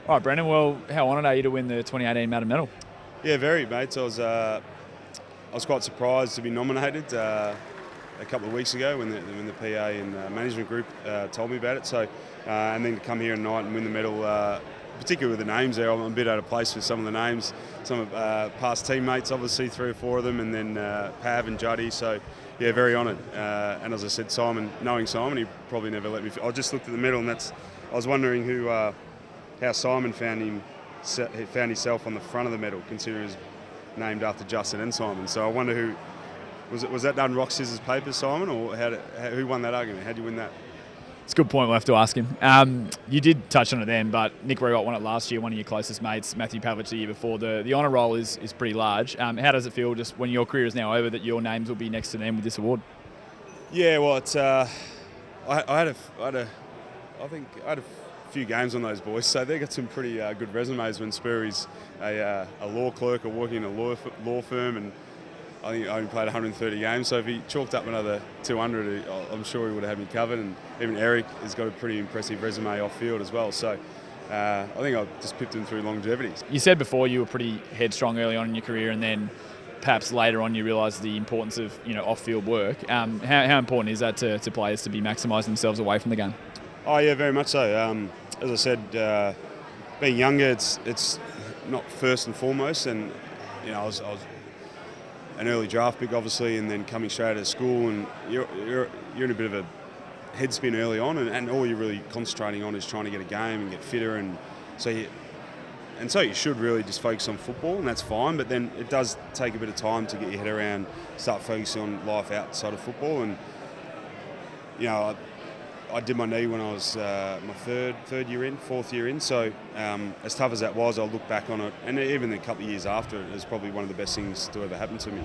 All right, Brendon, well, how honoured are you to win the 2018 Madden medal? Yeah, very, mate. So I was quite surprised to be nominated a couple of weeks ago when the PA and management group told me about it. So and then to come here tonight and win the medal, particularly with the names there, I'm a bit out of place with some of the names. Some of past teammates, obviously 3 or 4 of them, and then Pav and Juddy. So yeah, very honoured. And as I said, Simon, knowing Simon, he probably never let me. I just looked at the medal, and I was wondering how Simon found himself on the front of the medal, considering it's named after Justin and Simon. So I wonder who was that done rock scissors paper, Simon, or who won that argument? How did you win that? It's a good point. We'll have to ask him. You did touch on it then, but Nick Rewalt won it last year. One of your closest mates, Matthew Pavlich, the year before. The honour roll is pretty large. How does it feel just when your career is now over that your names will be next to them with this award? Yeah, well, it's I had a few games on those boys, so they got some pretty good resumes. When Spurry's a law clerk or working in a law firm, and I think I only played 130 games. So if he chalked up another 200, I'm sure he would have had me covered. And even Eric has got a pretty impressive resume off field as well. So I think I just pipped him through longevity. You said before you were pretty headstrong early on in your career, and then perhaps later on you realised the importance of off-field work. How important is that to players to be maximising themselves away from the game? Oh yeah, very much so. As I said, being younger, it's not first and foremost. And I was an early draft pick, obviously, and then coming straight out of school, and you're in a bit of a head spin early on, and all you're really concentrating on is trying to get a game and get fitter, and so you should really just focus on football, and that's fine. But then it does take a bit of time to get your head around, start focusing on life outside of football, and I did my knee when I was my fourth year in. So as tough as that was, I'll look back on it, and even a couple of years after, it was probably one of the best things to ever happen to me.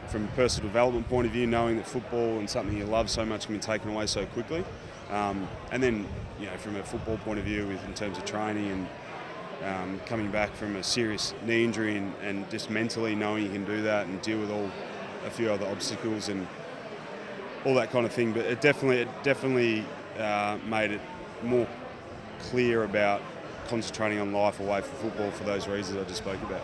From a personal development point of view, knowing that football and something you love so much can be taken away so quickly, and then from a football point of view, in terms of training and coming back from a serious knee injury, and just mentally knowing you can do that and deal with a few other obstacles and all that kind of thing. But it definitely made it more clear about concentrating on life away from football for those reasons I just spoke about.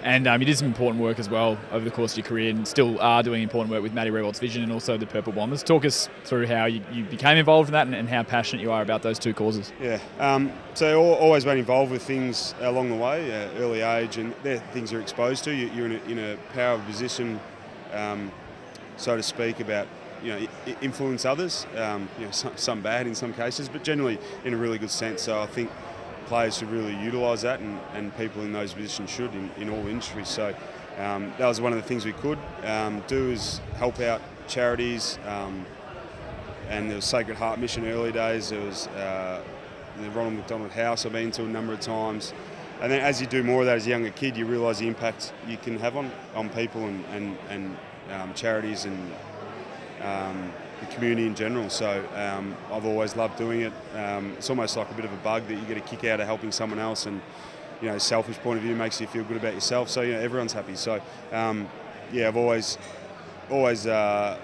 And you did some important work as well over the course of your career, and still are doing important work with Matty Rewalt's Vision and also the Purple Bombers. Talk us through how you became involved in that, and how passionate you are about those two causes. Yeah, so always been involved with things along the way, early age, and they're things you're exposed to. You're in a power position, so to speak, about influence others, some bad in some cases, but generally in a really good sense. So I think players should really utilise that, and people in those positions should in all industries. So that was one of the things we could do, is help out charities, and there was Sacred Heart Mission early days. There was the Ronald McDonald House I've been to a number of times. And then as you do more of that as a younger kid, you realise the impact you can have on people and charities and the community in general. So I've always loved doing it. It's almost like a bit of a bug that you get a kick out of helping someone else, and selfish point of view makes you feel good about yourself. So everyone's happy. So I've always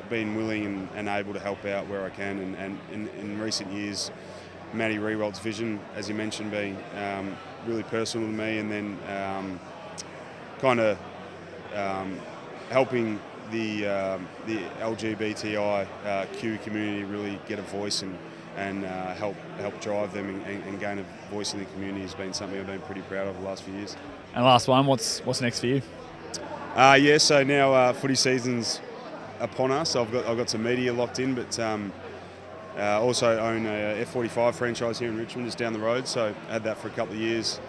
been willing and able to help out where I can. And in recent years, Matty Rewalt's Vision, as you mentioned, being really personal to me, and then helping the LGBTIQ community really get a voice and help drive them and gain a voice in the community has been something I've been pretty proud of the last few years. And last one, what's next for you? So now footy season's upon us. I've got some media locked in, but also own a F45 franchise here in Richmond, just down the road. So I had that for a couple of years.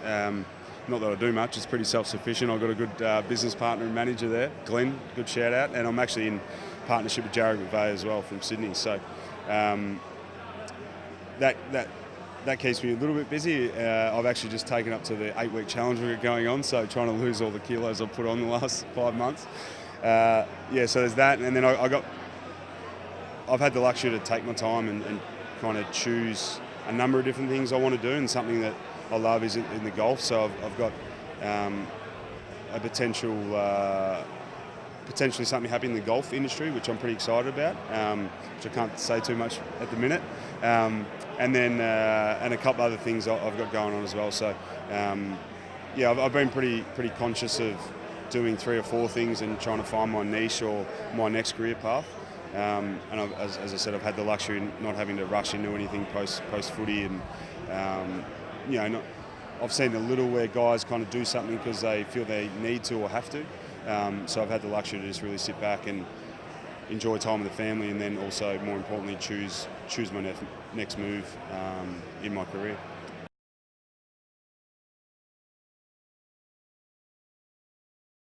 Not that I do much, it's pretty self-sufficient. I've got a good business partner and manager there, Glenn, good shout out. And I'm actually in partnership with Jared McVeigh as well from Sydney. So that keeps me a little bit busy. I've actually just taken up to the 8-week challenge we've got going on, so trying to lose all the kilos I've put on the last 5 months. So there's that. And then I've had the luxury to take my time and kind of choose a number of different things I want to do, and something that I love is in the golf. So I've got a potential potentially something happening in the golf industry, which I'm pretty excited about, which I can't say too much at the minute. And then and a couple other things I've got going on as well. So yeah, I've been pretty conscious of doing 3 or 4 things and trying to find my niche or my next career path. And as I said, I've had the luxury of not having to rush into anything post footy, and I've seen a little where guys kind of do something because they feel they need to or have to. So I've had the luxury to just really sit back and enjoy time with the family, and then also, more importantly, choose my next move in my career.